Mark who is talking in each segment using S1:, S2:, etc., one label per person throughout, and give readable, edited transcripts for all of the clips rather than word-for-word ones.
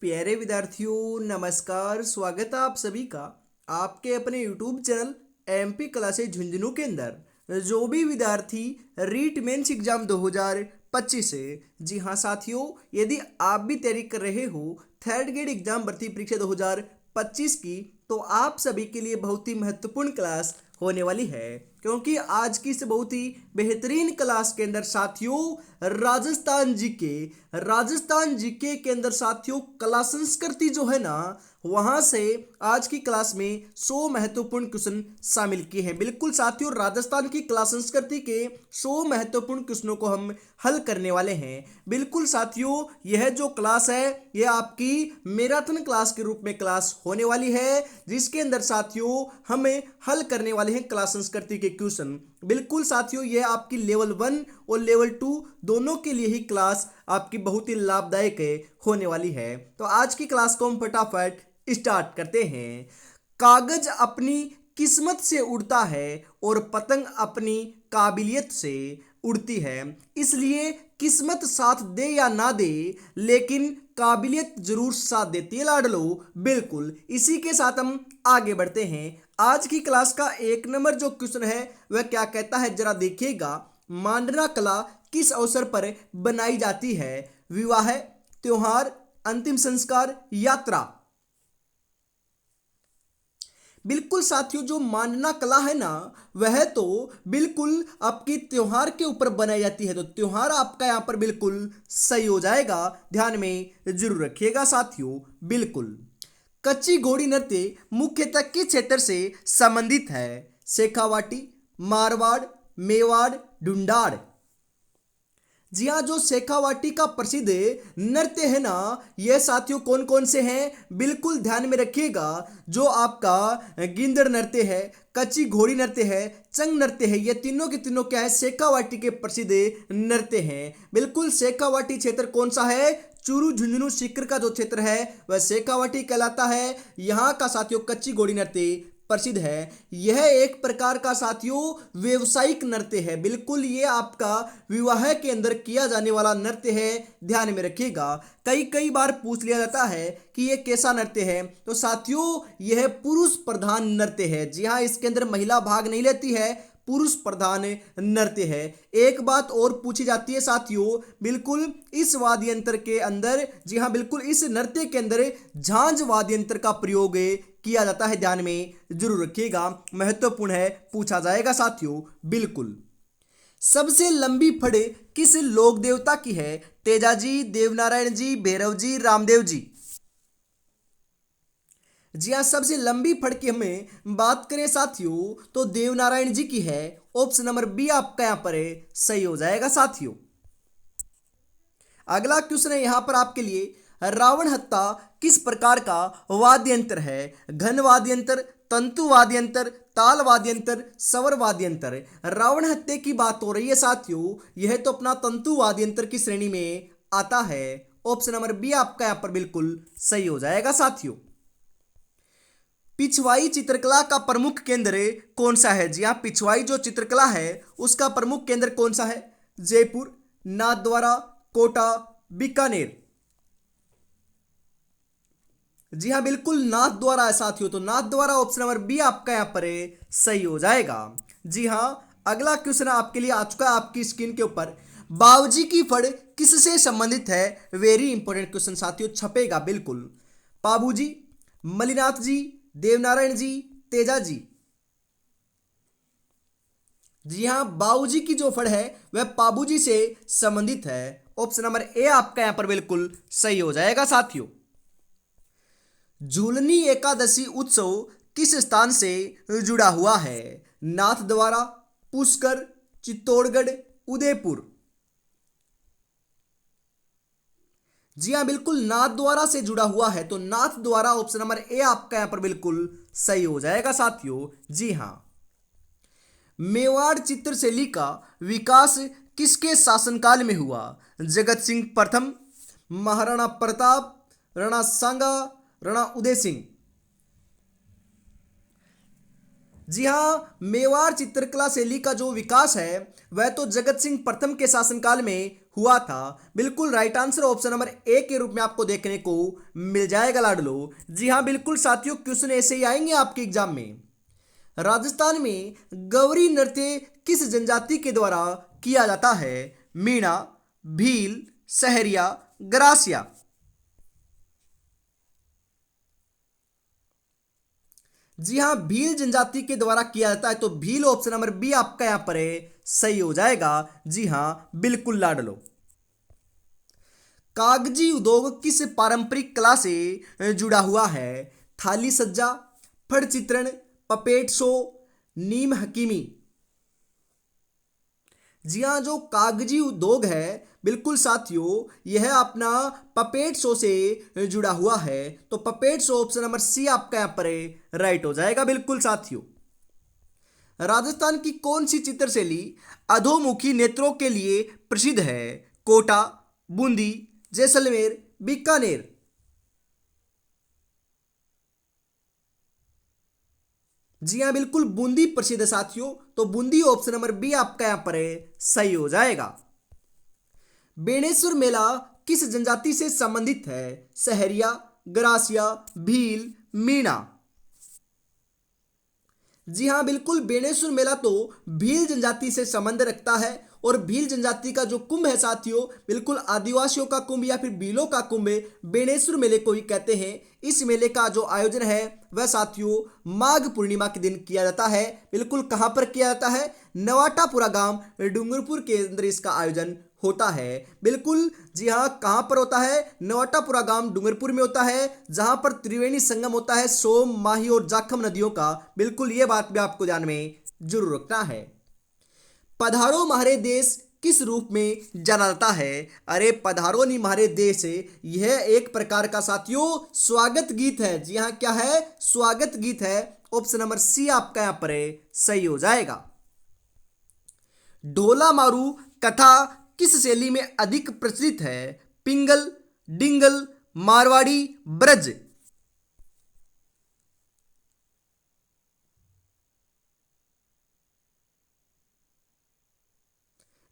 S1: प्यारे विद्यार्थियों नमस्कार। स्वागत है आप सभी का आपके अपने YouTube channel MP classes Jhunjhunu के अंदर। जो भी विद्यार्थी रीट मेंस एग्जाम 2025 से, जी हाँ साथियों, यदि आप भी तैयारी कर रहे हो थर्ड ग्रेड एग्जाम भर्ती परीक्षा 2025 की, तो आप सभी के लिए बहुत ही महत्वपूर्ण क्लास होने वाली है। क्योंकि आज की इस बहुत ही बेहतरीन क्लास के अंदर साथियों राजस्थान जीके के अंदर साथियों कला संस्कृति जो है ना, वहां से आज की क्लास में 100 महत्वपूर्ण क्वेश्चन शामिल किए हैं। बिल्कुल साथियों, राजस्थान की कला संस्कृति के 100 महत्वपूर्ण क्वेश्चनों को हम हल करने वाले हैं। बिल्कुल साथियों, यह जो क्लास है यह आपकी मैराथन क्लास के रूप में क्लास होने वाली है, जिसके अंदर साथियों हमें हल करने वाले हैं कला संस्कृति के क्वेश्चन। बिल्कुल साथियों, यह आपकी लेवल 1 और लेवल 2 दोनों के लिए ही क्लास आपकी बहुत ही लाभदायक होने वाली है। तो आज की क्लास को हम फटाफट स्टार्ट करते हैं। कागज अपनी किस्मत से उड़ता है और पतंग अपनी काबिलियत से उड़ती है, इसलिए किस्मत साथ दे या ना दे लेकिन काबिलियत जरूर साथ देती है लाडलो। बिल्कुल इसी के साथ हम आगे बढ़ते हैं। आज की क्लास का 1 नंबर जो क्वेश्चन है वह क्या कहता है, जरा देखिएगा। मांडना कला किस अवसर पर बनाई जाती है? विवाह, त्योहार, अंतिम संस्कार, यात्रा। बिल्कुल साथियों, जो मांडना कला है ना, वह तो बिल्कुल आपकी त्योहार के ऊपर बनाई जाती है। तो त्योहार आपका यहां पर बिल्कुल सही हो जाएगा, ध्यान में जरूर रखिएगा साथियों। बिल्कुल कच्ची घोड़ी नृत्य मुख्यतः किस क्षेत्र से संबंधित है? शेखावाटी, मारवाड़, मेवाड़, ढूंढाड़। जी हाँ, जो शेखावाटी का प्रसिद्ध नृत्य है ना, यह साथियों कौन कौन से हैं? बिल्कुल ध्यान में रखिएगा। जो आपका गिंदड़ नृत्य है, कच्ची घोड़ी नृत्य है, चंग नृत्य है, ये तीनों के तीनों क्या है? शेखावाटी के प्रसिद्ध नृत्य हैं। बिल्कुल शेखावाटी क्षेत्र कौन सा है? चूरू झुंझुनू सीकर का जो क्षेत्र है वह शेखावाटी कहलाता है। यहाँ का साथियों कच्ची घोड़ी नृत्य प्रसिद्ध है। यह एक प्रकार का साथियों व्यवसायिक नृत्य है। बिल्कुल ये आपका विवाह के अंदर किया जाने वाला नृत्य है, ध्यान में रखिएगा। कई कई बार पूछ लिया जाता है कि यह कैसा नृत्य है, तो साथियों यह पुरुष प्रधान नृत्य है। जी हाँ, इसके अंदर महिला भाग नहीं लेती है, पुरुष प्रधान नृत्य है। एक बात और पूछी जाती है साथियों, बिल्कुल इस वाद्य यंत्र के अंदर, जी हाँ बिल्कुल इस नृत्य के अंदर झांझ वाद्य यंत्र का प्रयोग किया जाता है, ध्यान में जरूर रखिएगा, महत्वपूर्ण है, पूछा जाएगा साथियों। बिल्कुल सबसे लंबी फड़ किस लोक देवता की है? तेजाजी, देवनारायण जी, भैरव जी, रामदेव जी। जी हाँ, सबसे लंबी फड़ की हमें बात करें साथियों तो देवनारायण जी की है। ऑप्शन नंबर बी आपका यहां पर सही हो जाएगा साथियों। अगला क्वेश्चन है यहां पर आपके लिए, रावण हत्ता किस प्रकार का वाद्य यंत्र है? घन वाद्य यंत्र, तंतु वाद्य यंत्र, ताल वाद्य यंत्र, स्वर वाद्य यंत्र। रावण हत्ते की बात हो रही है साथियों, यह तो अपना तंतु वाद्य यंत्र की श्रेणी में आता है। ऑप्शन नंबर बी आपका यहां पर बिल्कुल सही हो जाएगा साथियों। पिछवाई चित्रकला का प्रमुख केंद्र कौन सा है? जी हाँ, पिछवाई जो चित्रकला है उसका प्रमुख केंद्र कौन सा है? जयपुर, नाथद्वारा, कोटा, बीकानेर। जी हाँ बिल्कुल नाथद्वारा है साथियों, तो नाथद्वारा ऑप्शन नंबर बी आपका यहां पर सही हो जाएगा। जी हाँ, अगला क्वेश्चन आपके लिए आ चुका है आपकी स्क्रीन के ऊपर। बावजी की फड़ किससे संबंधित है? वेरी इंपॉर्टेंट क्वेश्चन साथियों, छपेगा बिल्कुल। बाबूजी, मलिनाथ जी, देवनारायण जी, तेजा जी। जी हाँ, बाबूजी की जो फड़ है वह पाबूजी से संबंधित है। ऑप्शन नंबर ए आपका यहां पर बिल्कुल सही हो जाएगा साथियों। झूलनी एकादशी उत्सव किस स्थान से जुड़ा हुआ है? नाथद्वारा, पुष्कर, चित्तौड़गढ़, उदयपुर। जी हाँ बिल्कुल नाथद्वारा से जुड़ा हुआ है, तो नाथद्वारा ऑप्शन नंबर ए आपका यहां पर बिल्कुल सही हो जाएगा साथियों। जी हाँ, मेवाड़ चित्रशैली का विकास किसके शासनकाल में हुआ? जगत सिंह प्रथम, महाराणा प्रताप, राणा सांगा, राणा उदय सिंह। जी हाँ, मेवाड़ चित्रकला शैली का जो विकास है वह तो जगत सिंह प्रथम के शासनकाल में हुआ था। बिल्कुल right answer option number A के रूप में आपको देखने को मिल जाएगा लाडलो। जी हाँ बिल्कुल साथियों, क्वेश्चन ऐसे ही आएंगे आपके एग्जाम में। राजस्थान में गौरी नृत्य किस जनजाति के द्वारा किया जाता है? मीणा, भील, सहरिया, ग्रासिया। जी हाँ, भील जनजाति के द्वारा किया जाता है, तो भील ऑप्शन नंबर बी आपका यहां पर है सही हो जाएगा। जी हाँ बिल्कुल लाडलो। कागजी उद्योग किस पारंपरिक कला से जुड़ा हुआ है? थाली सज्जा, फड़ चित्रण, पपेट शो, नीम हकीमी। जी हाँ, जो कागजी उद्योग है बिल्कुल साथियों यह अपना पपेट शो से जुड़ा हुआ है, तो puppet show option number C आपका यहां पर राइट हो जाएगा बिल्कुल साथियों। राजस्थान की कौन सी चित्रशैली अधोमुखी नेत्रों के लिए प्रसिद्ध है? कोटा, बूंदी, जैसलमेर, बीकानेर। जी हाँ बिल्कुल बूंदी प्रसिद्ध है साथियों, तो बूंदी ऑप्शन नंबर बी आपका यहां पर सही हो जाएगा। बेणेश्वर मेला किस जनजाति से संबंधित है? सहरिया, ग्रासिया, भील, मीणा। जी हाँ बिल्कुल, बेणेश्वर मेला तो भील जनजाति से संबंध रखता है, और भील जनजाति का जो कुंभ है साथियों बिल्कुल आदिवासियों का कुंभ या फिर भीलों का कुंभ बेणेश्वर मेले को ही कहते हैं। इस मेले का जो आयोजन है वह साथियों माघ पूर्णिमा के दिन किया जाता है। बिल्कुल कहां पर किया जाता है? नवाटापुरा गांव डूंगरपुर के अंदर इसका आयोजन होता है। बिल्कुल जी हाँ, कहां पर होता है? नवाटापुरा गांव डूंगरपुर में होता है, जहां पर त्रिवेणी संगम होता है सोम, माही और जाखम नदियों का। बिल्कुल ये बात भी आपको ध्यान में जरूर रखना है। पधारो म्हारे देश किस रूप में जाना जाता है? अरे पधारो नी म्हारे देश, यह एक प्रकार का साथियों स्वागत गीत है। जी हाँ, क्या है? स्वागत गीत है। ऑप्शन नंबर सी आपका यहां पर सही हो जाएगा। ढोला मारू कथा किस शैली में अधिक प्रचलित है? पिंगल, डिंगल, मारवाड़ी, ब्रज।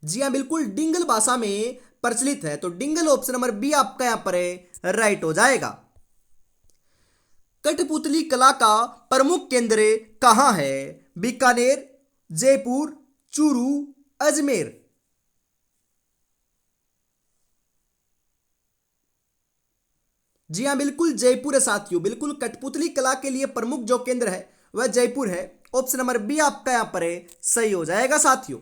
S1: जी हाँ बिल्कुल डिंगल भाषा में प्रचलित है, तो डिंगल ऑप्शन नंबर बी आपका यहां पर राइट हो जाएगा। कठपुतली कला का प्रमुख केंद्र कहां है? बीकानेर, जयपुर, चूरू, अजमेर। जी हाँ बिल्कुल जयपुर है साथियों, बिल्कुल कठपुतली कला के लिए प्रमुख जो केंद्र है वह जयपुर है। ऑप्शन नंबर बी आपका यहां पर सही हो जाएगा साथियों।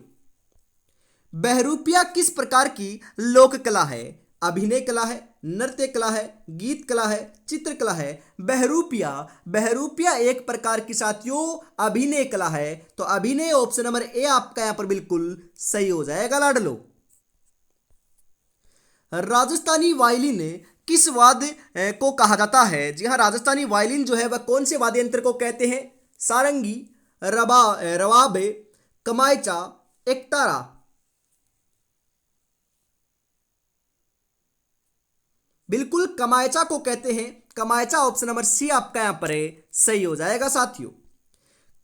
S1: बहरूपिया किस प्रकार की लोक कला है? अभिनय कला है, नृत्य कला है, गीत कला है, चित्रकला है। बहरूपिया, बहरूपिया एक प्रकार की साथियों अभिनय कला है, तो अभिनय ऑप्शन नंबर ए आपका यहां पर बिल्कुल सही हो जाएगा लाडलो। राजस्थानी वायलिन किस वाद्य को कहा जाता है? जी हाँ, राजस्थानी वायलिन जो है वह कौन से वाद्य यंत्र को कहते हैं? सारंगी, रवाब, कमायचा, एकतारा। बिल्कुल कमायचा को कहते हैं। कमायचा ऑप्शन नंबर सी आपका यहां पर सही हो जाएगा साथियों।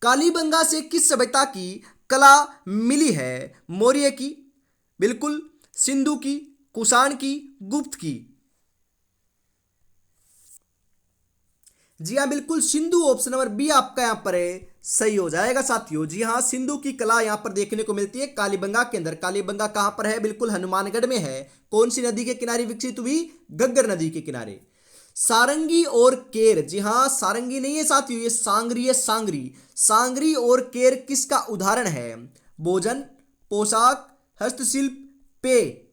S1: कालीबंगा से किस सभ्यता की कला मिली है? मौर्य की, बिल्कुल सिंधु की, कुषाण की, गुप्त की। जी हाँ बिल्कुल सिंधु ऑप्शन नंबर बी आपका यहां पर सही हो जाएगा साथियों। जी हाँ, सिंधु की कला यहां पर देखने को मिलती है कालीबंगा के अंदर। कालीबंगा कहां पर है? बिल्कुल हनुमानगढ़ में है। कौन सी नदी के किनारे विकसित हुई? घग्गर नदी के किनारे। सारंगी और केर, जी हाँ सारंगी नहीं है साथियों, ये सांगरी है, सांगरी। सांगरी और केर किसका उदाहरण है? भोजन, पोशाक, हस्तशिल्प, पेय।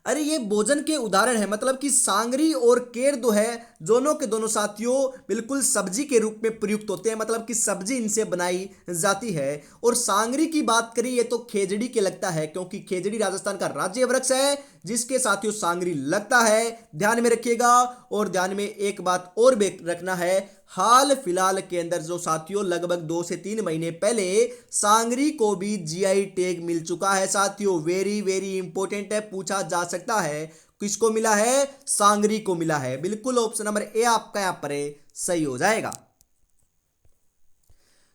S1: अरे ये भोजन के उदाहरण है, मतलब कि सांगरी और केर दो है, दोनों के दोनों साथियों बिल्कुल सब्जी के रूप में प्रयुक्त होते हैं, मतलब कि सब्जी इनसे बनाई जाती है। और सांगरी की बात करी ये तो खेजड़ी के लगता है, क्योंकि खेजड़ी राजस्थान का राज्य वृक्ष है जिसके साथियों सांगरी लगता है। ध्यान में रखिएगा। और ध्यान में एक बात और भी रखना है, हाल फिलहाल के अंदर जो साथियों लगभग 2 से 3 महीने पहले सांगरी को भी जीआई टैग मिल चुका है साथियों। वेरी वेरी इंपॉर्टेंट है, पूछा जा सकता है। किसको मिला है? सांगरी को मिला है। बिल्कुल ऑप्शन नंबर ए आपका यहां पर सही हो जाएगा।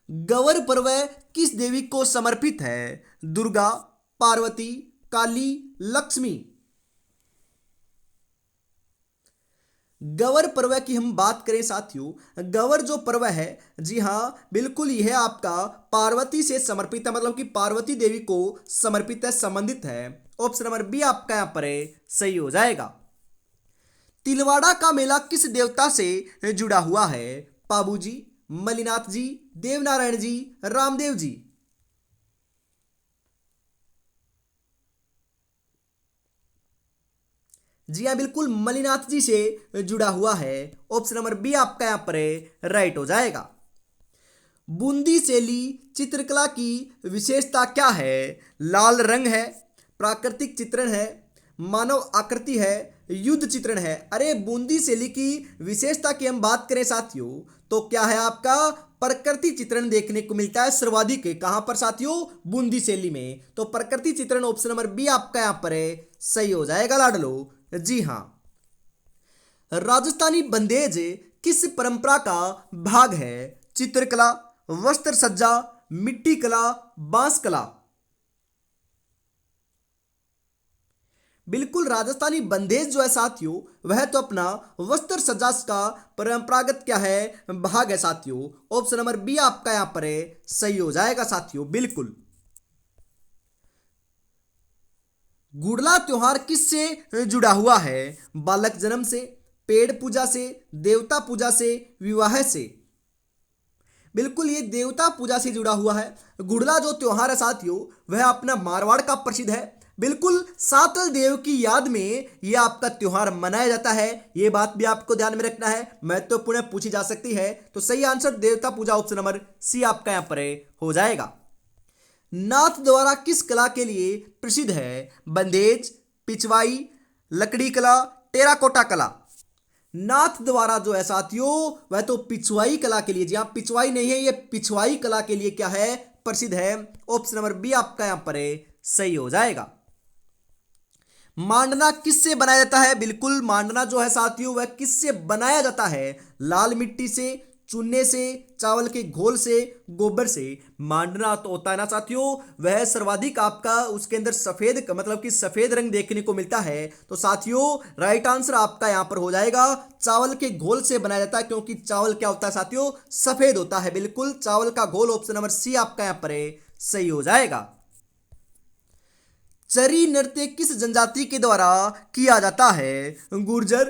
S1: गौर पर्व किस देवी को समर्पित है? दुर्गा, पार्वती, काली, लक्ष्मी। गौर पर्व की हम बात करें साथियों, गौर जो पर्व है, जी हाँ बिल्कुल यह आपका पार्वती से समर्पित है, मतलब कि पार्वती देवी को समर्पित है, संबंधित है। ऑप्शन नंबर बी आपका यहां पर सही हो जाएगा। तिलवाड़ा का मेला किस देवता से जुड़ा हुआ है? पाबूजी, मलिनाथ जी, देवनारायण जी, रामदेव जी। जी हाँ बिल्कुल मलिनाथ जी से जुड़ा हुआ है। ऑप्शन नंबर बी आपका यहां पर राइट हो जाएगा। बूंदी शैली चित्रकला की विशेषता क्या है? लाल रंग है, प्राकृतिक चित्रण है, मानव आकृति है, युद्ध चित्रण है। अरे बूंदी शैली की विशेषता की हम बात करें साथियों, तो क्या है आपका प्रकृति चित्रण देखने को मिलता है सर्वाधिक। कहां पर साथियों? बूंदी शैली में। तो प्रकृति चित्रण ऑप्शन नंबर बी आपका यहां पर सही हो जाएगा लाडलो। जी हां। राजस्थानी बंदेज किस परंपरा का भाग है? चित्रकला, वस्त्र सज्जा, मिट्टी कला, बांस कला। बिल्कुल राजस्थानी बंदेज जो है साथियों, वह तो अपना वस्त्र सज्जा का परंपरागत क्या है? भाग है साथियों। ऑप्शन नंबर बी आपका यहां पर सही हो जाएगा साथियों, बिल्कुल। गुड़ला त्योहार किससे जुड़ा हुआ है? बालक जन्म से, पेड़ पूजा से, देवता पूजा से, विवाह से। बिल्कुल ये देवता पूजा से जुड़ा हुआ है। गुड़ला जो त्योहार है साथियों, वह अपना मारवाड़ का प्रसिद्ध है। बिल्कुल सातल देव की याद में यह आपका त्योहार मनाया जाता है। यह बात भी आपको ध्यान में रखना है, महत्वपूर्ण पूछी जा सकती है। तो सही आंसर देवता पूजा ऑप्शन नंबर सी आपका यहां पर हो जाएगा। नाथ द्वारा किस कला के लिए प्रसिद्ध है? बंदेज, पिछवाई, लकड़ी कला, टेराकोटा कला। नाथ द्वारा जो है साथियों, वह तो पिछवाई कला के लिए, जी हाँ पिछवाई नहीं है, ये पिछवाई कला के लिए क्या है? प्रसिद्ध है। ऑप्शन नंबर बी आपका यहां पर सही हो जाएगा। मांडना किससे बनाया जाता है? बिल्कुल मांडना जो है साथियों, वह किससे बनाया जाता है? लाल मिट्टी से, चूने से, चावल के घोल से, गोबर से। मांडना तो होता है ना साथियों, वह सर्वाधिक आपका उसके अंदर सफेद मतलब कि सफेद रंग देखने को मिलता है। तो साथियों राइट आंसर आपका यहां पर हो जाएगा, चावल के घोल से बनाया जाता है, क्योंकि चावल क्या होता है साथियों? सफेद होता है। बिल्कुल चावल का घोल ऑप्शन नंबर सी आपका यहां पर सही हो जाएगा। चरी नृत्य किस जनजाति के द्वारा किया जाता है? गुर्जर,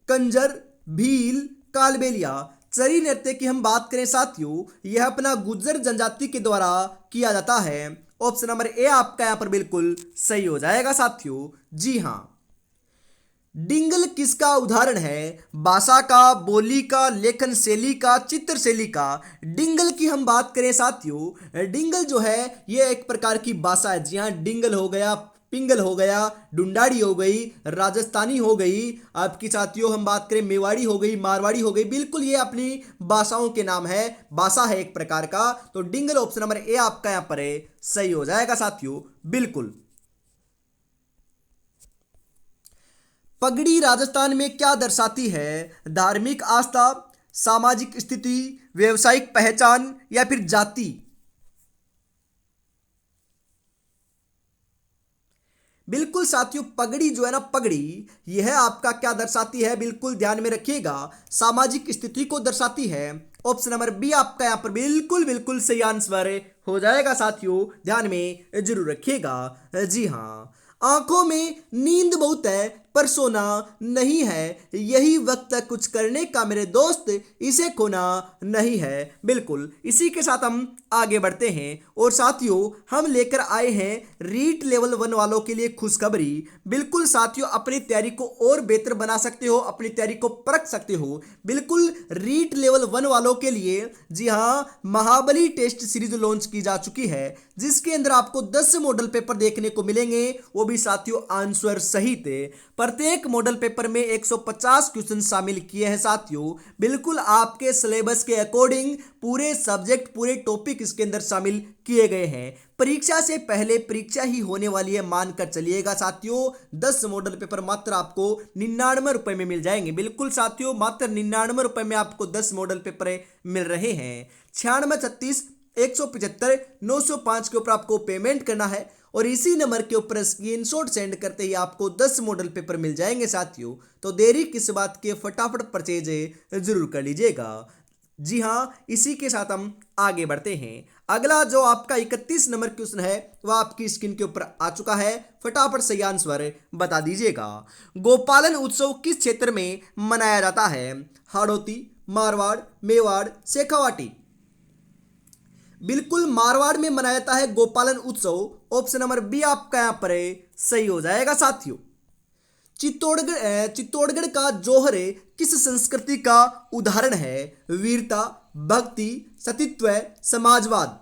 S1: कंजर, भील, कालबेलिया। चरी नृत्य की हम बात करें साथियों, यह अपना गुर्जर जनजाति के द्वारा किया जाता है। ऑप्शन नंबर ए आपका यहां पर बिल्कुल सही हो जाएगा साथियों। जी हां। डिंगल किसका उदाहरण है? भाषा का, बोली का, लेखन शैली का, चित्र शैली का। डिंगल की हम बात करें साथियों, डिंगल जो है यह एक प्रकार की भाषा है। जी हाँ डिंगल हो गया, पिंगल हो गया, डुंडाड़ी हो गई, राजस्थानी हो गई, आपकी साथियों हम बात करें मेवाड़ी हो गई, मारवाड़ी हो गई। बिल्कुल ये अपनी भाषाओं के नाम है, भाषा है एक प्रकार का। तो डिंगल ऑप्शन नंबर ए आपका यहां पर सही हो जाएगा साथियों, बिल्कुल। पगड़ी राजस्थान में क्या दर्शाती है? धार्मिक आस्था, सामाजिक स्थिति, व्यवसायिक पहचान या फिर जाति। बिल्कुल साथियों पगड़ी जो है ना, पगड़ी यह आपका क्या दर्शाती है? बिल्कुल ध्यान में रखिएगा, सामाजिक स्थिति को दर्शाती है। ऑप्शन नंबर बी आपका यहां पर बिल्कुल बिल्कुल सही आंसर हो जाएगा साथियों, ध्यान में जरूर रखिएगा। जी हाँ। आंखों में नींद बहुत है पर सोना नहीं है, यही वक्त है कुछ करने का मेरे दोस्त, इसे खोना नहीं है। बिल्कुल इसी के साथ हम आगे बढ़ते हैं और साथियों हम लेकर आए हैं रीट लेवल 1 वालों के लिए खुशखबरी। बिल्कुल साथियों अपनी तैयारी को और बेहतर बना सकते हो, अपनी तैयारी को परख सकते हो। बिल्कुल रीट लेवल 1 वालों के लिए जी हाँ महाबली टेस्ट सीरीज लॉन्च की जा चुकी है, जिसके अंदर आपको 10 मॉडल पेपर देखने को मिलेंगे, वो भी साथियों आंसर सहित। प्रत्येक मॉडल पेपर में 150 क्वेश्चन शामिल किए हैं साथियों, बिल्कुल आपके सिलेबस के अकॉर्डिंग पूरे सब्जेक्ट पूरे टॉपिक इसके अंदर शामिल किए गए हैं। परीक्षा से पहले परीक्षा ही होने वाली है, मानकर चलिएगा साथियों। 10 मॉडल पेपर मात्र आपको 99 रुपए में मिल जाएंगे। बिल्कुल साथियों मात्र 99 रुपए में आपको 10 मॉडल पेपर मिल रहे हैं। 96 36 175 905 के ऊपर आपको पेमेंट करना है और इसी नंबर के ऊपर स्क्रीनशॉट सेंड करते ही आपको 10 मॉडल पेपर मिल जाएंगे साथियों। तो देरी किस बात की, फटाफट परचेज जरूर कर लीजिएगा। जी हाँ, इसी के साथ हम आगे बढ़ते हैं। अगला जो आपका 31 नंबर क्वेश्चन है वह आपकी स्क्रीन के ऊपर आ चुका है। फटाफट सही आंसर बता दीजिएगा। गोपालन उत्सव किस क्षेत्र में मनाया जाता है? हाड़ौती, मारवाड़, मेवाड़, शेखावाटी। बिल्कुल मारवाड़ में मनाया जाता है गोपालन उत्सव। ऑप्शन नंबर बी आपका यहां पर सही हो जाएगा साथियों। चित्तौड़गढ़ का जौहर किस संस्कृति का उदाहरण है? वीरता, भक्ति, सतीत्व, समाजवाद।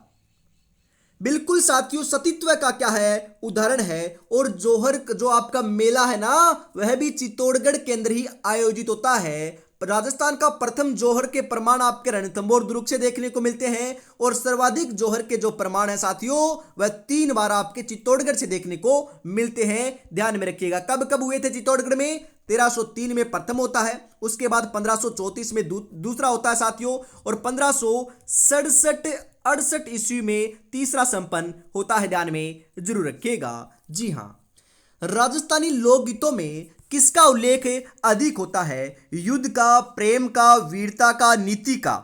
S1: बिल्कुल साथियों, सतीत्व का क्या है? उदाहरण है। और जौहर जो आपका मेला है ना, वह भी चित्तौड़गढ़ के अंदर ही आयोजित होता है। राजस्थान का प्रथम जौहर के प्रमाण आपके रणथंभौर दुर्ग से देखने को मिलते हैं और सर्वाधिक जौहर के जो प्रमाण है साथियों वह 3 बार आपके चित्तौड़गढ़ से देखने को मिलते हैं। ध्यान में रखिएगा। कब कब हुए थे चित्तौड़गढ़ में? 1303 में प्रथम होता है, उसके बाद 1534 में दूसरा होता है साथियों, और 1567-68 ईस्वी में तीसरा संपन्न होता है। ध्यान में जरूर रखिएगा। जी हाँ, राजस्थानी लोकगीतों में किसका उल्लेख अधिक होता है? युद्ध का, प्रेम का, वीरता का, नीति का।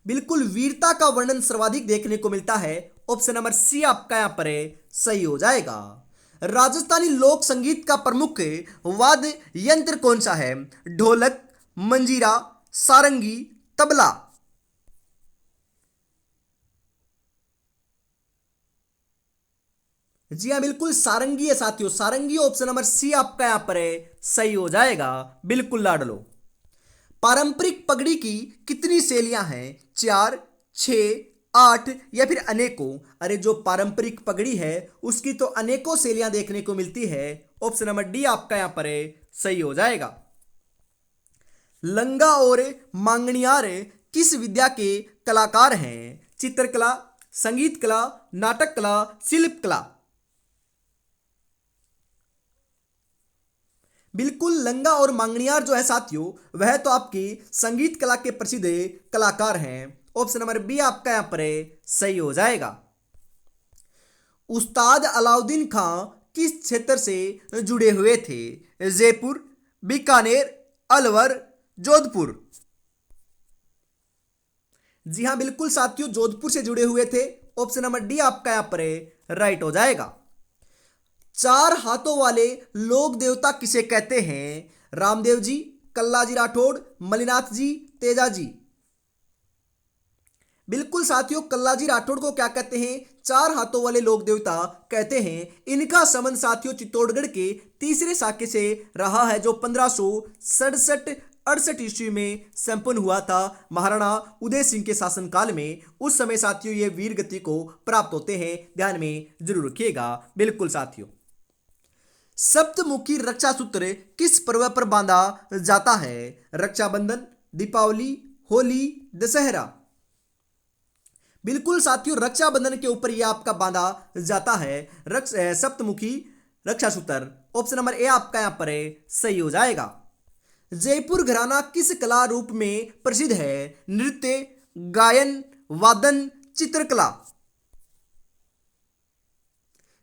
S1: बिल्कुल वीरता का वर्णन सर्वाधिक देखने को मिलता है। ऑप्शन नंबर सी आपका यहां पर सही हो जाएगा। राजस्थानी लोक संगीत का प्रमुख वाद्य यंत्र कौन सा है? ढोलक, मंजीरा, सारंगी, तबला। जी हाँ, बिल्कुल सारंगी है साथियों, सारंगी। ऑप्शन नंबर सी आपका यहां पर सही हो जाएगा। बिल्कुल लाडलो। पारंपरिक पगड़ी की कितनी शैलियां हैं? 4, 6, 8 या फिर अनेकों? अरे जो पारंपरिक पगड़ी है उसकी तो अनेकों शैलियां देखने को मिलती है। ऑप्शन नंबर डी आपका यहां पर सही हो जाएगा। लंगा और मांगणियार किस विद्या के कलाकार हैं? चित्रकला, संगीत कला, नाटक कला, शिल्प कला। बिल्कुल लंगा और मांगणियार जो है साथियों वह तो आपकी संगीत कला के प्रसिद्ध कलाकार हैं। ऑप्शन नंबर बी आपका यहां पर सही हो जाएगा। उस्ताद अलाउद्दीन खां किस क्षेत्र से जुड़े हुए थे? जयपुर, बीकानेर, अलवर, जोधपुर। जी हां, बिल्कुल साथियों जोधपुर से जुड़े हुए थे। ऑप्शन नंबर डी आपका यहां पर राइट हो जाएगा। 4 हाथों वाले लोक देवता किसे कहते हैं? रामदेव जी, कल्लाजी राठौड़, मलिनाथ जी, तेजा जी। बिल्कुल साथियों, कल्लाजी राठौड़ को क्या कहते हैं? 4 हाथों वाले लोक देवता कहते हैं। इनका संबंध साथियों चित्तौड़गढ़ के तीसरे साके से रहा है जो 1567-68 ईस्वी में संपन्न हुआ था महाराणा उदय सिंह के शासनकाल में। उस समय साथियों ये वीर गति को प्राप्त होते हैं। ध्यान में जरूर रखिएगा। बिल्कुल साथियों, सप्तमुखी रक्षा सूत्र किस पर्व पर बांधा जाता है? रक्षाबंधन, दीपावली, होली, दशहरा। बिल्कुल साथियों, रक्षाबंधन के ऊपर यह आपका बांधा जाता है सप्तमुखी रक्षा सूत्र। ऑप्शन नंबर ए आपका यहां पर सही हो जाएगा। जयपुर घराना किस कला रूप में प्रसिद्ध है? नृत्य, गायन, वादन, चित्रकला।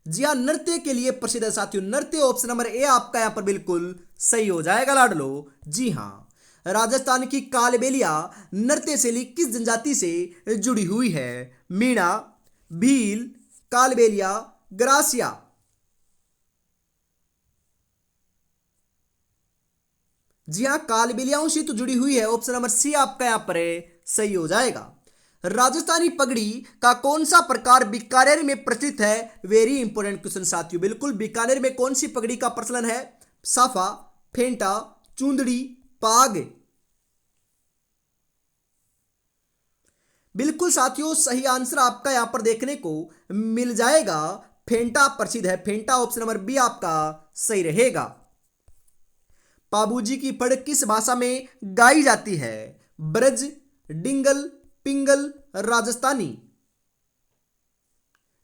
S1: जी हाँ, नृत्य के लिए प्रसिद्ध है साथियों, नृत्य। ऑप्शन नंबर ए आपका यहां पर बिल्कुल सही हो जाएगा लाडलो। जी हाँ, राजस्थान की कालबेलिया नृत्य शैली किस जनजाति से जुड़ी हुई है? मीणा, भील, कालबेलिया, ग्रासिया। जी हाँ, कालबेलियाओं से तो जुड़ी हुई है। ऑप्शन नंबर सी आपका यहां पर सही हो जाएगा। राजस्थानी पगड़ी का कौन सा प्रकार बीकानेर में प्रचलित है? वेरी इंपॉर्टेंट क्वेश्चन साथियों। बिल्कुल बीकानेर में कौन सी पगड़ी का प्रचलन है? साफा, फेंटा, चूंदड़ी, पाग। बिल्कुल साथियों, सही आंसर आपका यहां पर देखने को मिल जाएगा। फेंटा प्रसिद्ध है, फेंटा। ऑप्शन नंबर बी आपका सही रहेगा। पाबूजी की फड़ किस भाषा में गाई जाती है? ब्रज, डिंगल, पिंगल, राजस्थानी।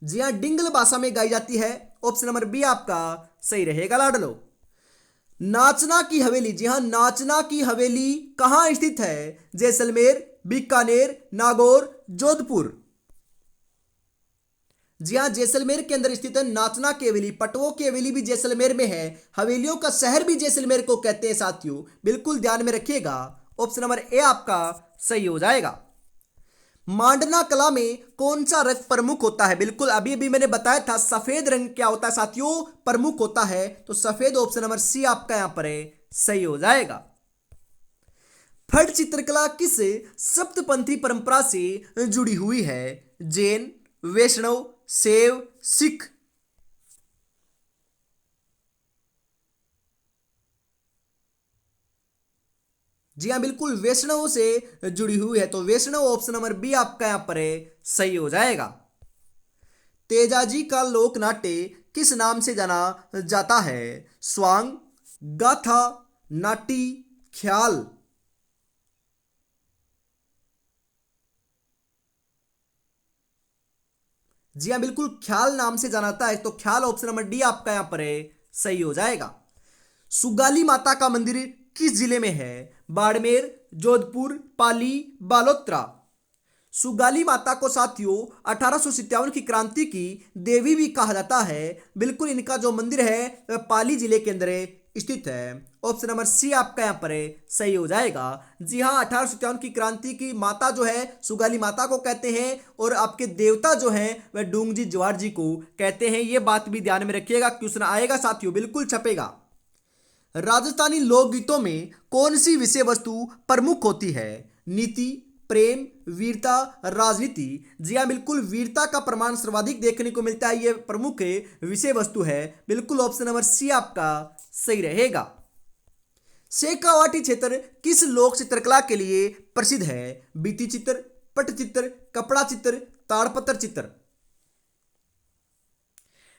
S1: जी हां, डिंगल भाषा में गाई जाती है। ऑप्शन नंबर बी आपका सही रहेगा लाडलो। नाचना की हवेली, जी हां, नाचना की हवेली कहां स्थित है? जैसलमेर, बीकानेर, नागौर, जोधपुर। जी हाँ, जैसलमेर के अंदर स्थित है नाचना की हवेली। पटवों की हवेली भी जैसलमेर में है। हवेलियों का शहर भी जैसलमेर को कहते हैं साथियों, बिल्कुल ध्यान में रखिएगा। ऑप्शन नंबर ए आपका सही हो जाएगा। मांडना कला में कौन सा रंग प्रमुख होता है? बिल्कुल अभी अभी मैंने बताया था सफेद रंग क्या होता है साथियों, प्रमुख होता है, तो सफेद ऑप्शन नंबर सी आपका यहां पर है, सही हो जाएगा। फट चित्रकला किस सप्तपंथी परंपरा से जुड़ी हुई है? जैन, वैष्णव, शैव, सिख। जी हाँ, बिल्कुल वैष्णव से जुड़ी हुई है, तो वैष्णव ऑप्शन नंबर बी आपका यहां पर है, सही हो जाएगा। तेजाजी का लोक नाट्य किस नाम से जाना जाता है? स्वांग, गाथा, नाटी, ख्याल। जी हाँ, बिल्कुल ख्याल नाम से जाना जाता है, तो ख्याल ऑप्शन नंबर डी आपका यहां पर है, सही हो जाएगा। सुगाली माता का मंदिर किस जिले में है? बाड़मेर, जोधपुर, पाली, बालोतरा। सुगाली माता को साथियों 1857 की क्रांति की देवी भी कहा जाता है। बिल्कुल इनका जो मंदिर है वह पाली जिले के अंदर स्थित है। ऑप्शन नंबर सी आपका यहाँ पर है, सही हो जाएगा। जी हाँ, 1857 की क्रांति की माता जो है सुगाली माता को कहते हैं, और आपके देवता जो हैं वह डूंगजी जवार जी को कहते हैं। ये बात भी ध्यान में रखिएगा, क्वेश्चन आएगा साथियों, बिल्कुल छपेगा। राजस्थानी लोकगीतों में कौन सी विषय वस्तु प्रमुख होती है? नीति, प्रेम, वीरता, राजनीति। जी हाँ, बिल्कुल वीरता का प्रमाण सर्वाधिक देखने को मिलता है, यह प्रमुख विषय वस्तु है। बिल्कुल ऑप्शन नंबर सी आपका सही रहेगा। शेखावाटी क्षेत्र किस लोक चित्रकला के लिए प्रसिद्ध है? भित्ति चित्र, पटचित्र, कपड़ा चित्र, ताड़पत्र चित्र।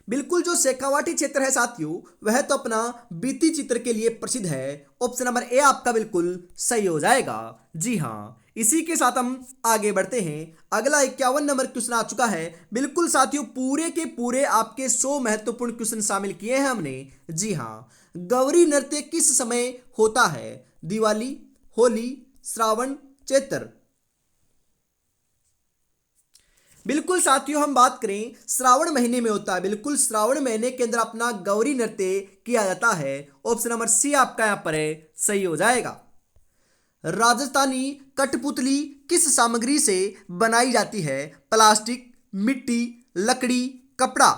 S1: बिल्कुल जो शेखावाटी क्षेत्र है साथियों वह तो अपना भित्ति चित्र के लिए प्रसिद्ध है। ऑप्शन नंबर ए आपका बिल्कुल सही हो जाएगा। जी हाँ, इसी के साथ हम आगे बढ़ते हैं। अगला 51 नंबर क्वेश्चन आ चुका है। बिल्कुल साथियों पूरे के पूरे आपके 100 महत्वपूर्ण क्वेश्चन शामिल किए हैं हमने। जी हाँ, गौरी नृत्य किस समय होता है? दिवाली, होली, श्रावण, चैत्र। बिल्कुल साथियों हम बात करें श्रावण महीने में होता है। बिल्कुल श्रावण महीने के अंदर अपना गौरी नृत्य किया जाता है। ऑप्शन नंबर सी आपका यहां पर है, सही हो जाएगा। राजस्थानी कठपुतली किस सामग्री से बनाई जाती है? प्लास्टिक, मिट्टी, लकड़ी, कपड़ा।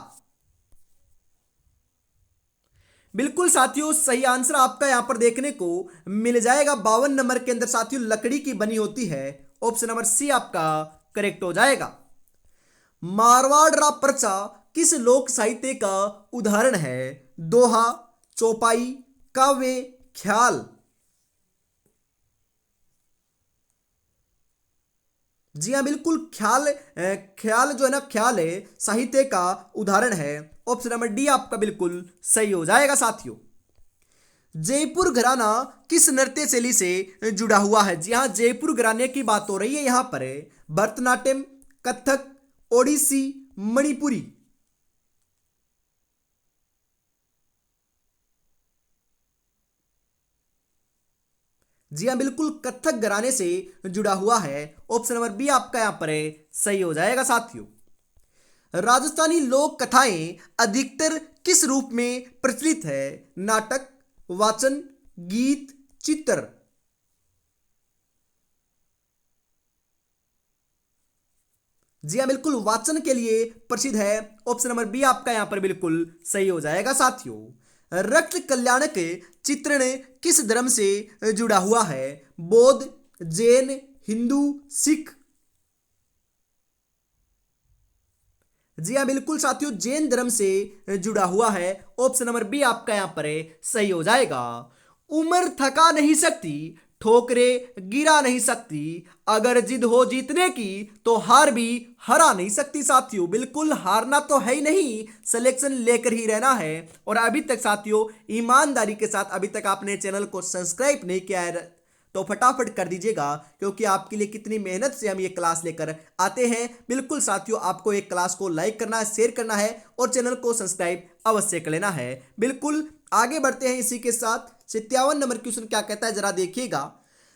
S1: बिल्कुल साथियों सही आंसर आपका यहां पर देखने को मिल जाएगा। 52 नंबर के अंदर साथियों लकड़ी की बनी होती है। ऑप्शन नंबर सी आपका करेक्ट हो जाएगा। मारवाड़ रा पर्चा किस लोक साहित्य का उदाहरण है? दोहा, चौपाई, काव्य, ख्याल। जी हाँ, बिल्कुल ख्याल ख्याल जो है ना, ख्याल है साहित्य का उदाहरण है। ऑप्शन नंबर डी आपका बिल्कुल सही हो जाएगा साथियों। जयपुर घराना किस नृत्य शैली से जुड़ा हुआ है? जी हाँ, जयपुर घराने की बात हो रही है यहाँ पर। भरतनाट्यम, कथक, ओडिसी, मणिपुरी। जी हाँ, बिल्कुल कथक घराने से जुड़ा हुआ है। ऑप्शन नंबर बी आपका यहां पर है, सही हो जाएगा साथियों। राजस्थानी लोक कथाएं अधिकतर किस रूप में प्रचलित है? नाटक, वाचन, गीत, चित्र। जी हाँ, बिल्कुल वाचन के लिए प्रसिद्ध है। ऑप्शन नंबर बी आपका यहां पर बिल्कुल सही हो जाएगा साथियों। रक्त कल्याणक चित्रण किस धर्म से जुड़ा हुआ है? बौद्ध, जैन, हिंदू, सिख। जी हाँ, बिल्कुल साथियों जैन धर्म से जुड़ा हुआ है। ऑप्शन नंबर बी आपका यहां पर है, सही हो जाएगा। उम्र थका नहीं सकती, ठोकरे गिरा नहीं सकती, अगर जिद हो जीतने की तो हार भी हरा नहीं सकती। साथियों बिल्कुल हारना तो है ही नहीं, सिलेक्शन लेकर ही रहना है। और अभी तक साथियों ईमानदारी के साथ अभी तक आपने चैनल को सब्सक्राइब नहीं किया है तो फटाफट कर दीजिएगा, क्योंकि आपके लिए कितनी मेहनत से हम ये क्लास लेकर आते हैं। बिल्कुल साथियों आपको एक क्लास को लाइक करना है, शेयर करना है और चैनल को सब्सक्राइब अवश्य कर लेना है। बिल्कुल आगे बढ़ते हैं इसी के साथ। 57 नंबर क्वेश्चन क्या कहता है जरा देखिएगा।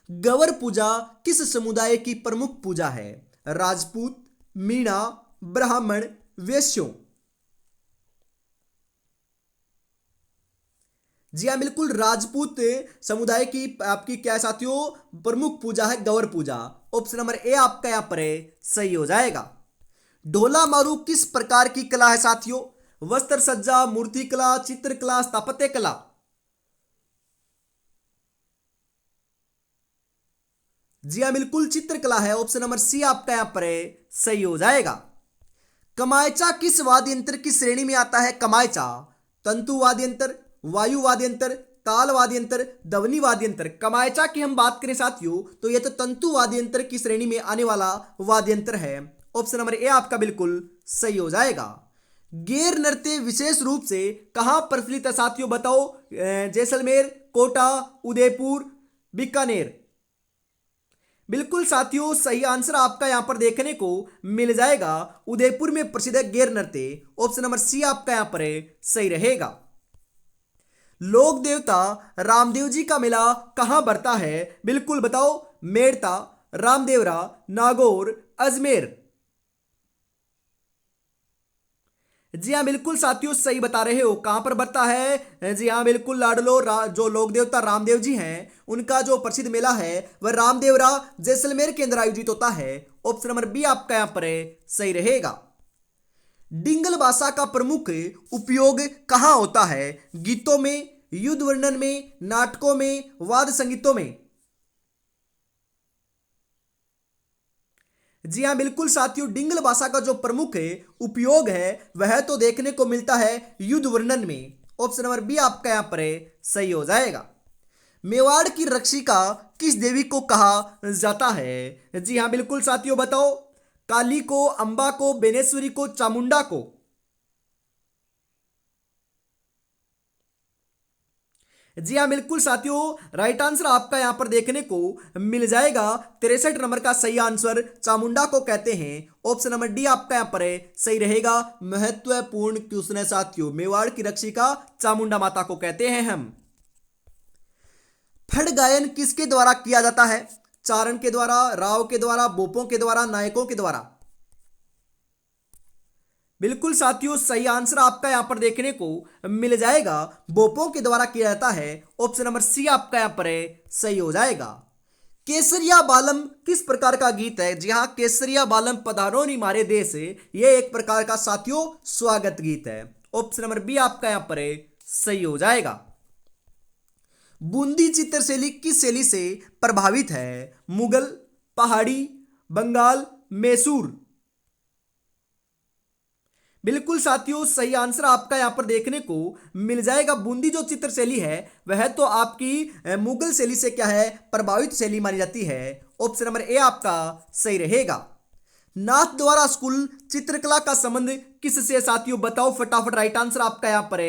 S1: गवर पूजा किस समुदाय की प्रमुख पूजा है? राजपूत, मीणा, ब्राह्मण, वैश्यों। जी हाँ, बिल्कुल राजपूत समुदाय की आपकी क्या है साथियों, प्रमुख पूजा है गवर पूजा। ऑप्शन नंबर ए आपका यहां पर है सही हो जाएगा। ढोला मारू किस प्रकार की कला है साथियों? वस्त्र सज्जा, मूर्ति कला, चित्रकला, स्थापत्य कला। जी हाँ, बिल्कुल चित्रकला है। ऑप्शन नंबर सी आपका यहां पर है सही हो जाएगा। कमायचा किस वाद्य यंत्र की श्रेणी में आता है? कमायचा तंतु वाद्य यंत्र, वायु वाद्य यंत्र, ताल वाद्य यंत्र, ध्वनि वाद्य यंत्र। कमायचा की हम बात करें साथियों तो यह तो तंतु वाद्य यंत्र की श्रेणी में आने वाला वाद्य यंत्र है। ऑप्शन नंबर ए आपका बिल्कुल सही हो जाएगा। गेर नृत्य विशेष रूप से कहां प्रचलित है साथियों? बताओ। जैसलमेर, कोटा, उदयपुर, बीकानेर। बिल्कुल साथियों सही आंसर आपका यहां पर देखने को मिल जाएगा। उदयपुर में प्रसिद्ध है गेर नृत्य। ऑप्शन नंबर सी आपका यहां पर सही रहेगा। लोक देवता रामदेव जी का मेला कहां बढ़ता है? बिल्कुल बताओ। मेड़ता, रामदेवरा, नागौर, अजमेर। जी हाँ, बिल्कुल साथियों सही बता रहे हो। कहां पर बढ़ता है? जी हाँ, बिल्कुल लाडलो जो लोक देवता रामदेव जी हैं उनका जो प्रसिद्ध मेला है वह रामदेवरा जैसलमेर के अंदर आयोजित होता है। ऑप्शन नंबर बी आपका यहां पर सही रहेगा। डिंगल भाषा का प्रमुख उपयोग कहां होता है? गीतों में, युद्ध वर्णन में, नाटकों में, वाद्य संगीतों में। जी हाँ, बिल्कुल साथियों डिंगल भाषा का जो प्रमुख उपयोग है वह तो देखने को मिलता है युद्ध वर्णन में। ऑप्शन नंबर बी आपका यहां पर सही हो जाएगा। मेवाड़ की रक्षिका किस देवी को कहा जाता है? जी हाँ, बिल्कुल साथियों बताओ। काली को, अंबा को, बेनेश्वरी को, चामुंडा को। जी हाँ, बिल्कुल साथियों राइट आंसर आपका यहां पर देखने को मिल जाएगा। 63 नंबर का सही आंसर चामुंडा को कहते हैं। ऑप्शन नंबर डी आपका यहां पर सही रहेगा। महत्वपूर्ण क्वेश्चन है साथियों। मेवाड़ की रक्षिका चामुंडा माता को कहते हैं हम। फड़ गायन किसके द्वारा किया जाता है? चारण के द्वारा, राव के द्वारा, बोपों के द्वारा, नायकों के द्वारा। बिल्कुल साथियों सही आंसर आपका यहां पर देखने को मिल जाएगा। बोपों के द्वारा किया जाता है। ऑप्शन नंबर सी आपका यहां पर सही हो जाएगा। केसरिया बालम किस प्रकार का गीत है? जी हां, केसरिया बालम पधारो नी मारे देश, ये एक प्रकार का साथियों स्वागत गीत है। ऑप्शन नंबर बी आपका यहां पर सही हो जाएगा। बूंदी चित्र शैली किस शैली से प्रभावित है? मुगल, पहाड़ी, बंगाल, मैसूर। बिल्कुल साथियों सही आंसर आपका यहां पर देखने को मिल जाएगा। बूंदी जो चित्र शैली है वह तो आपकी मुगल शैली से क्या है प्रभावित शैली मानी जाती है। ऑप्शन नंबर ए आपका सही रहेगा। नाथ द्वारा स्कूल चित्रकला का संबंध किससे साथियों? बताओ फटाफट। राइट आंसर आपका यहां पर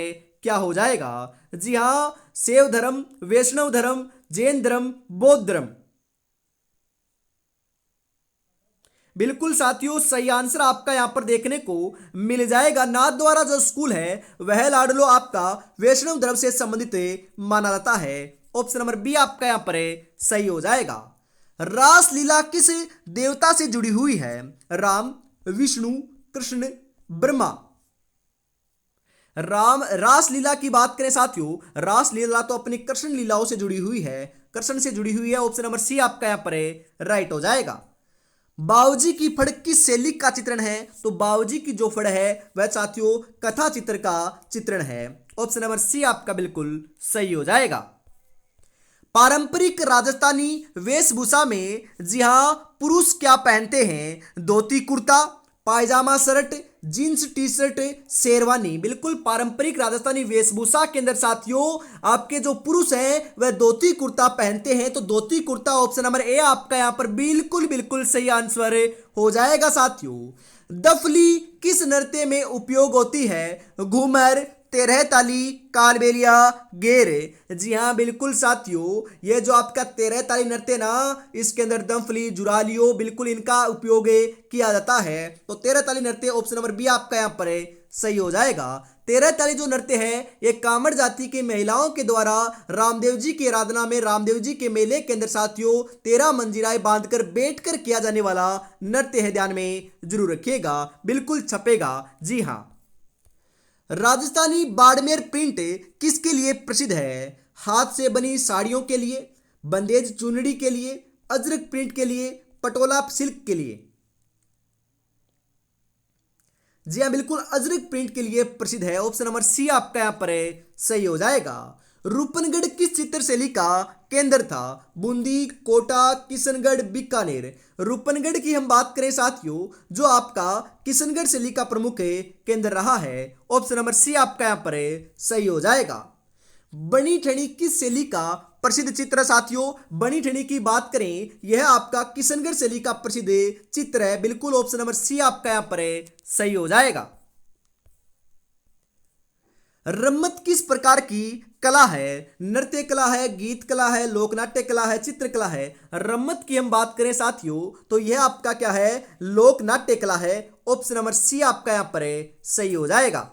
S1: क्या हो जाएगा? जी हां, शैव धर्म, वैष्णव धर्म, जैन धर्म, बौद्ध धर्म। बिल्कुल साथियों सही आंसर आपका यहां पर देखने को मिल जाएगा। नाथ द्वारा जो स्कूल है वह लाडलो आपका वैष्णव धर्म से संबंधित माना जाता है। ऑप्शन नंबर बी आपका यहां पर सही हो जाएगा। रासलीला किस देवता से जुड़ी हुई है? राम, विष्णु, कृष्ण, ब्रह्मा। रासलीला की बात करें साथियों, रासलीला तो अपनी कृष्ण लीलाओं से जुड़ी हुई है, कृष्ण से जुड़ी हुई है। ऑप्शन नंबर सी आपका यहां पर राइट हो जाएगा। बावजी की फड़ किस शैली का चित्रण है? तो बावजी की जो फड़ है वह साथियों कथा चित्र का चित्रण है। ऑप्शन नंबर सी आपका बिल्कुल सही हो जाएगा। पारंपरिक राजस्थानी वेशभूषा में जी हां पुरुष क्या पहनते हैं? Dhoti kurta, pyjama shirt, jeans T-shirt, sherwani. बिल्कुल पारंपरिक राजस्थानी वेशभूषा के अंदर साथियों आपके जो पुरुष हैं वह धोती कुर्ता पहनते हैं। तो dhoti kurta option number A आपका यहां पर बिल्कुल बिल्कुल सही आंसर हो जाएगा साथियों। दफली किस नृत्य में उपयोग होती है? घूमर, तेरह ताली, कालबेलिया, गेर। जी हाँ, बिल्कुल साथियों ये जो आपका तेरह ताली नृत्य ना इसके अंदर दफली, जुरालियो बिल्कुल इनका उपयोग किया जाता है। तो तेरह ताली नृत्य ऑप्शन नंबर बी आपका यहाँ पर सही हो जाएगा। 13 ताली जो नृत्य है ये कामड़ जाति की महिलाओं के द्वारा रामदेव जी की आराधना में रामदेव जी के मेले के अंदर साथियों 13 मंजीराएं बांधकर बैठकर किया जाने वाला नृत्य है, ध्यान में जरूर रखिएगा, बिल्कुल छपेगा। जी हां। राजस्थानी बाड़मेर प्रिंट किसके लिए प्रसिद्ध है? हाथ से बनी साड़ियों के लिए, बंदेज चुनड़ी के लिए, अजरक प्रिंट के लिए, पटोला सिल्क के लिए। जी हां, बिल्कुल अजरक प्रिंट के लिए प्रसिद्ध है। ऑप्शन नंबर सी आपका यहां पर सही हो जाएगा। रूपनगढ़ किस चित्र शैली का केंद्र था? बूंदी, कोटा, किशनगढ़, बीकानेर। रूपनगढ़ की हम बात करें साथियों, जो आपका किशनगढ़ शैली का प्रमुख केंद्र रहा है। ऑप्शन नंबर सी आपका यहां पर सही हो जाएगा। बनी ठनी किस शैली का प्रसिद्ध चित्र? साथियों बनी ठनी की बात करें, यह आपका किशनगढ़ शैली का प्रसिद्ध चित्र है। बिल्कुल ऑप्शन नंबर सी आपका यहां पर सही हो जाएगा। रम्मत किस प्रकार की कला है? नृत्य कला है, गीत कला है, लोकनाट्य कला है, चित्रकला है। रम्मत की हम बात करें साथियों, तो यह आपका क्या है? लोकनाट्य कला है। ऑप्शन नंबर सी आपका यहां पर सही हो जाएगा।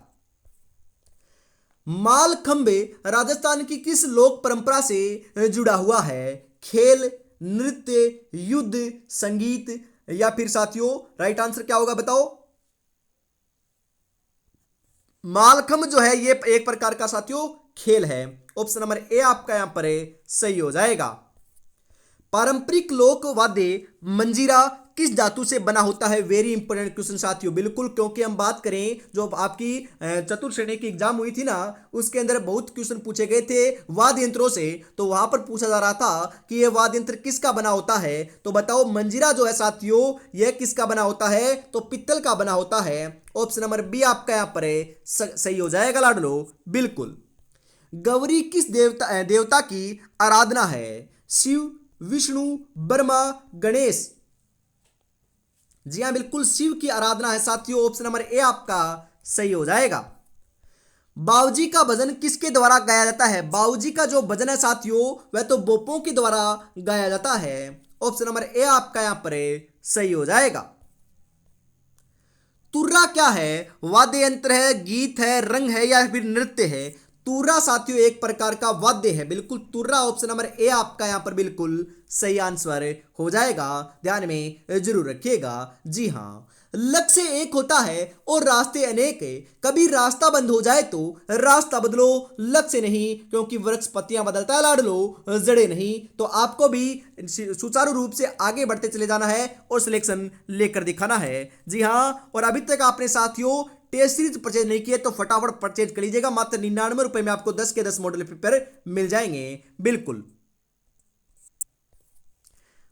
S1: मालखंबे राजस्थान की किस लोक परंपरा से जुड़ा हुआ है? खेल, नृत्य, युद्ध, संगीत या फिर साथियों राइट आंसर क्या होगा बताओ? मालखंब जो है ये एक प्रकार का साथियों खेल है। ऑप्शन नंबर ए आपका यहां पर सही हो जाएगा। पारंपरिक लोक वाद्य मंजीरा किस धातु से बना होता है? वेरी इंपॉर्टेंट क्वेश्चन साथियों, बिल्कुल, क्योंकि हम बात करें जो आपकी चतुर्थ श्रेणी की एग्जाम हुई थी ना, उसके अंदर बहुत क्वेश्चन पूछे गए थे वाद्य यंत्रों से, तो वहां पर पूछा जा रहा था कि यह वाद्य यंत्र किसका बना होता है। तो बताओ मंजीरा जो है साथियों यह किसका बना होता है? तो पित्तल का बना होता है। ऑप्शन नंबर बी आपका यहां पर सही हो जाएगा लाडलो, बिल्कुल। गौरी किस देवता की आराधना है? शिव, विष्णु, ब्रह्मा, गणेश। जी हां, बिल्कुल शिव की आराधना है साथियों। ऑप्शन नंबर ए आपका सही हो जाएगा। बाऊजी का भजन किसके द्वारा गाया जाता है? बाऊजी का जो भजन है साथियों वह तो बोपों के द्वारा गाया जाता है। ऑप्शन नंबर ए आपका यहां पर सही हो जाएगा। तुर्रा क्या है? वाद्य यंत्र है, गीत है, रंग है या फिर नृत्य है? तुर्रा साथियों एक प्रकार का वाद्य है, बिल्कुल तुर्रा। ऑप्शन नंबर ए आपका यहां पर बिल्कुल सही आंसर हो जाएगा, ध्यान में जरूर रखिएगा। जी हां, लक्ष्य एक होता है और रास्ते अनेक है। कभी रास्ता बंद हो जाए तो रास्ता बदलो, लक्ष्य नहीं, क्योंकि वृक्ष पत्तियां बदलता है लाडलो, जड़े नहीं। तो आपको भी सुचारू रूप से आगे बढ़ते चले जाना है और सिलेक्शन लेकर दिखाना है। जी हां, और अभी तक आपने साथियों टेस्ट सीरीज परचेज नहीं किए तो फटाफट परचेज कर लीजिएगा। मात्र 99 रुपए में आपको 10 के 10 मॉडल पेपर मिल जाएंगे, बिल्कुल।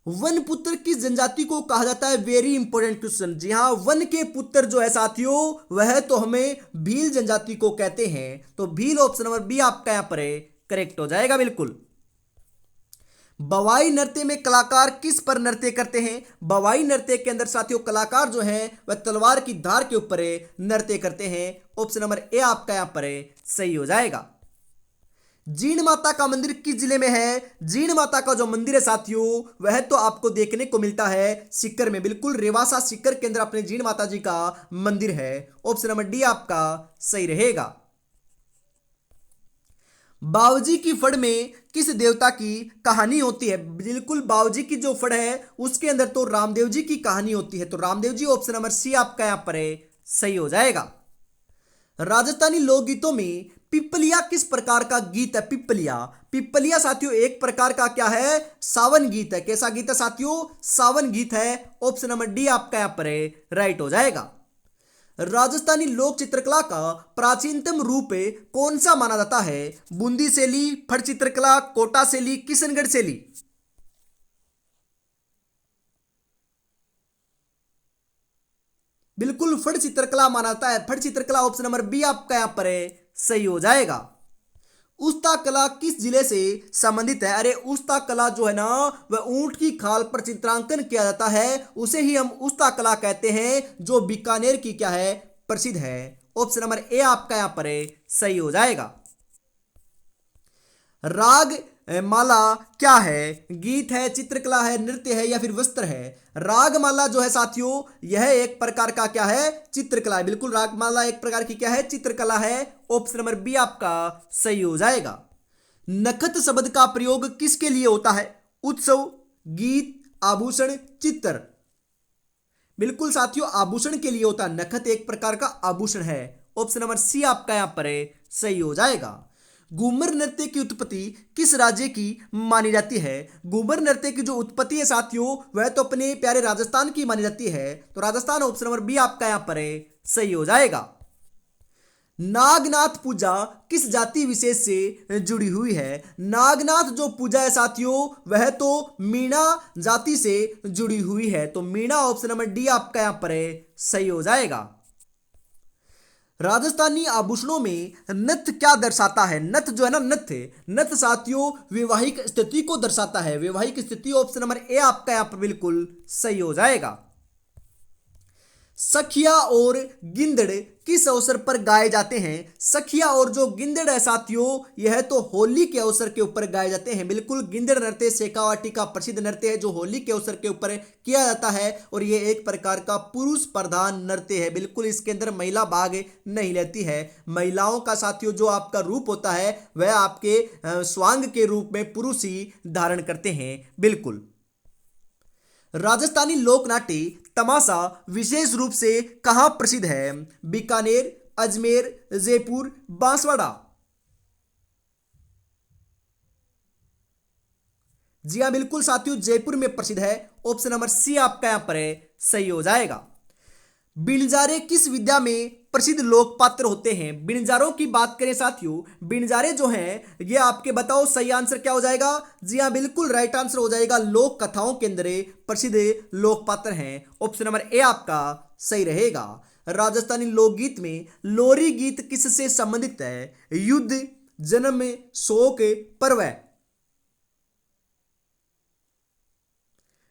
S1: वन पुत्र किस जनजाति को कहा जाता है? Very important question. जी हां, वन के पुत्र जो है साथियों वह तो हमें भील जनजाति को कहते हैं। तो भील ऑप्शन नंबर बी आपका यहां पर करेक्ट हो जाएगा, बिल्कुल। बवाई नृत्य में कलाकार किस पर नृत्य करते हैं? बवाई नृत्य के अंदर साथियों कलाकार जो हैं वह तलवार की धार के ऊपर नृत्य करते हैं। ऑप्शन नंबर ए आपका यहां पर सही हो जाएगा। जीण माता का मंदिर किस जिले में है? जीण माता का जो मंदिर है साथियों वह तो आपको देखने को मिलता है सीकर में, बिल्कुल। रेवासा सीकर के अंदर अपने जीण माता जी का मंदिर है। ऑप्शन नंबर डी आपका सही रहेगा। बावजी की फड़ में किस देवता की कहानी होती है? बिल्कुल, बावजी की जो फड़ है उसके अंदर तो रामदेव जी की कहानी होती है। तो Ramdev ji option number C आपका यहां पर सही हो जाएगा। राजस्थानी लोकगीतों में पिपलिया किस प्रकार का गीत है? पिपलिया, पिपलिया साथियों एक प्रकार का क्या है? सावन गीत है। कैसा गीत है साथियों? सावन गीत है। ऑप्शन नंबर डी आपका यहां पर राइट हो जाएगा। राजस्थानी लोक चित्रकला का प्राचीनतम रूप कौन सा माना जाता है? बूंदी शैली, फट चित्रकला, कोटा शैली, किशनगढ़ शैली। बिल्कुल फट चित्रकला माना जाता है। फट चित्रकला ऑप्शन नंबर बी आपका यहां पर सही हो जाएगा। उस्ता कला किस जिले से संबंधित है? अरे उस्ता कला जो है ना वह ऊंट की खाल पर चित्रांकन किया जाता है, उसे ही हम उस्ता कला कहते हैं, जो बीकानेर की क्या है? प्रसिद्ध है। ऑप्शन नंबर ए आपका यहां पर सही हो जाएगा। राग माला क्या है? गीत है, चित्रकला है, नृत्य है या फिर वस्त्र है? रागमाला जो है साथियों, यह एक प्रकार का क्या है? चित्रकला है। बिल्कुल, रागमाला एक प्रकार की क्या है? चित्रकला है। ऑप्शन नंबर बी आपका सही हो जाएगा। नखत शब्द का प्रयोग किसके लिए होता है? उत्सव, गीत, आभूषण, चित्र। बिल्कुल साथियों, आभूषण के लिए होता है। नखत एक प्रकार का आभूषण है। ऑप्शन नंबर सी आपका यहां पर सही हो जाएगा। घूमर नृत्य की उत्पत्ति किस राज्य की मानी जाती है? घूमर नृत्य की जो उत्पत्ति है साथियों, वह तो अपने प्यारे राजस्थान की मानी जाती है। तो राजस्थान ऑप्शन नंबर बी आपका यहां पर सही हो जाएगा। नागनाथ पूजा किस जाति विशेष से जुड़ी हुई है? नागनाथ जो पूजा है साथियों, वह तो मीणा जाति से जुड़ी हुई है। तो मीणा ऑप्शन नंबर डी आपका यहां पर सही हो जाएगा। राजस्थानी आभूषणों में नथ क्या दर्शाता है? नथ जो है ना, नथ साथियों वैवाहिक स्थिति को दर्शाता है। वैवाहिक स्थिति ऑप्शन नंबर ए आपका यहां पर बिल्कुल सही हो जाएगा। सखिया और गिंदड़ किस अवसर पर गाए जाते हैं? सखिया और जो गिंदड़ है साथियों, यह तो होली के अवसर के ऊपर गाए जाते हैं। बिल्कुल, गिंदड़ नृत्य शेखावाटी का प्रसिद्ध नृत्य है जो होली के अवसर के ऊपर किया जाता है और यह एक प्रकार का पुरुष प्रधान नृत्य है। बिल्कुल, इसके अंदर महिला भाग नहीं लेती है। महिलाओं का साथियों जो आपका रूप होता है, वह आपके स्वांग के रूप में पुरुष ही धारण करते हैं। बिल्कुल, राजस्थानी लोक नाट्य तमाशा विशेष रूप से कहां प्रसिद्ध है? बीकानेर, अजमेर, जयपुर, बांसवाड़ा। जी हां, बिल्कुल साथियों, जयपुर में प्रसिद्ध है। ऑप्शन नंबर सी आपका यहां पर सही हो जाएगा। बिणजारे किस विद्या में प्रसिद्ध लोक पात्र होते हैं? बिणजारों की बात करें साथियों, बिणजारे जो हैं, ये आपके बताओ सही आंसर क्या हो जाएगा? जी हाँ, बिल्कुल राइट आंसर हो जाएगा। लोक कथाओं के अंदर प्रसिद्ध लोक पात्र हैं। ऑप्शन नंबर ए आपका सही रहेगा। राजस्थानी लोकगीत में लोरी गीत किससे संबंधित है? युद्ध, जन्म, शोक, पर्व।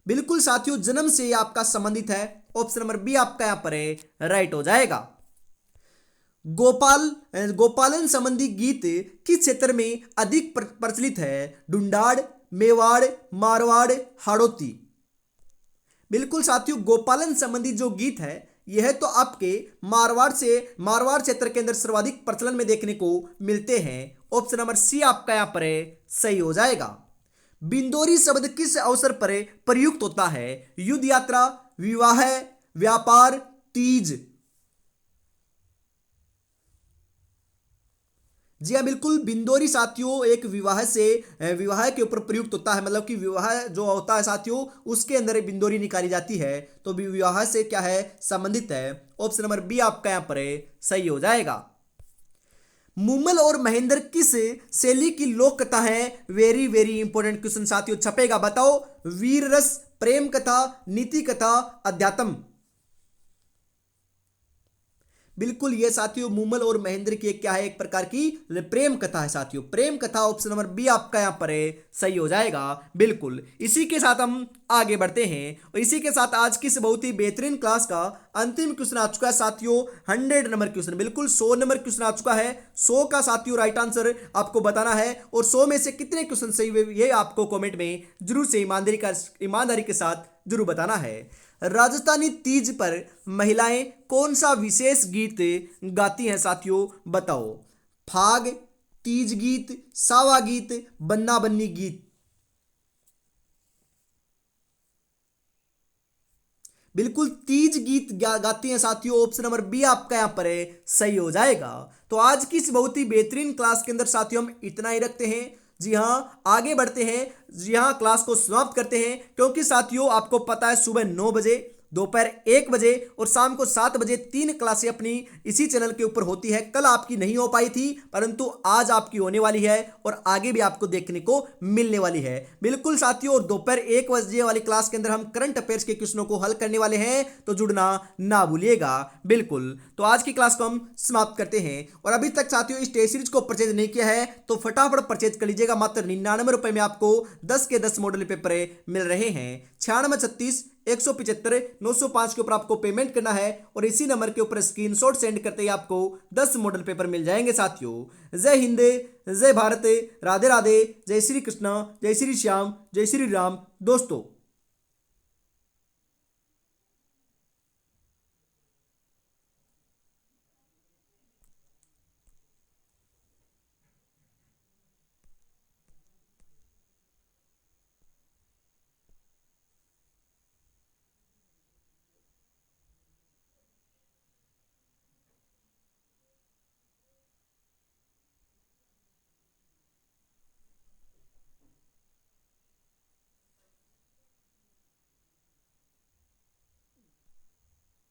S1: बिल्कुल साथियों, जन्म से आपका संबंधित है। ऑप्शन नंबर बी आपका यहां पर राइट हो जाएगा। गोपालन संबंधी गीत किस क्षेत्र में अधिक प्रचलित है? ढूंढाड़, मेवाड़, मारवाड़, हाड़ौती। बिल्कुल साथियों, गोपालन संबंधी जो गीत है, यह तो आपके मारवाड़ क्षेत्र के अंदर सर्वाधिक प्रचलन में देखने को मिलते हैं। ऑप्शन नंबर सी आपका यहां पर सही हो जाएगा। बिंदोरी शब्द किस अवसर पर प्रयुक्त होता है? युद्ध यात्रा, विवाह, व्यापार, तीज। जी हाँ, बिल्कुल, बिंदोरी साथियों एक विवाह के ऊपर प्रयुक्त होता है। मतलब कि विवाह जो होता है साथियों, उसके अंदर बिंदोरी निकाली जाती है। तो विवाह से क्या है? संबंधित है। ऑप्शन नंबर बी आपका यहां पर सही हो जाएगा। मुमल और महेंद्र किस शैली की लोक कथा है? वेरी वेरी इंपॉर्टेंट क्वेश्चन साथियों, छपेगा। बताओ, वीर रस, प्रेम कथा, नीति कथा, अध्यात्म। बिल्कुल, ये साथियों मुमल और महेंद्र की क्या है? एक प्रकार की प्रेम कथा है साथियों। प्रेम कथा ऑप्शन नंबर बी आपका यहां पर सही हो जाएगा। बिल्कुल, इसी के साथ हम आगे बढ़ते हैं और इसी के साथ आज की इस बहुत ही बेहतरीन क्लास का अंतिम क्वेश्चन आ चुका है साथियों। 100 नंबर क्वेश्चन, बिल्कुल 100 नंबर क्वेश्चन आ चुका है। 100 का साथियों राइट आंसर आपको बताना है और 100 में से कितने क्वेश्चन सही हुए, ये आपको कॉमेंट में जरूर से ईमानदारी के साथ जरूर बताना है। राजस्थानी तीज पर महिलाएं कौन सा विशेष गीत गाती हैं साथियों? बताओ, फाग, तीज गीत, सावा गीत, बन्ना बन्नी गीत। बिल्कुल, तीज गीत गाती हैं साथियों। ऑप्शन नंबर बी आपका यहां पर सही हो जाएगा। तो आज की इस बहुत ही बेहतरीन क्लास के अंदर साथियों हम इतना ही रखते हैं। जी हाँ, आगे बढ़ते हैं। जी हाँ, क्लास को समाप्त करते हैं, क्योंकि साथियों आपको पता है सुबह 9 बजे, दोपहर 1 बजे और शाम को 7 बजे 3 क्लासें अपनी इसी चैनल के ऊपर होती है। कल आपकी नहीं हो पाई थी, परंतु आज आपकी होने वाली है और आगे भी आपको देखने को मिलने वाली है। बिल्कुल साथियों, और दोपहर 1 बजे वाली क्लास के अंदर हम करंट अफेयर्स के क्वेश्चनों को हल करने वाले हैं, तो जुड़ना ना भूलिएगा। बिल्कुल, तो आज की क्लास को हम समाप्त करते हैं। और अभी तक साथियों इस टेस्ट सीरीज को परचेज नहीं किया है तो फटाफट परचेज कर लीजिएगा। मात्र 99 रुपए में आपको 10 के 10 मॉडल पेपर मिल रहे हैं। 9636 175 905 के ऊपर आपको पेमेंट करना है और इसी नंबर के ऊपर स्क्रीनशॉट सेंड करते ही आपको 10 मॉडल पेपर मिल जाएंगे साथियों। जय हिंद, जय भारत, राधे राधे, जय श्री कृष्णा, जय श्री श्याम, जय श्री राम दोस्तों।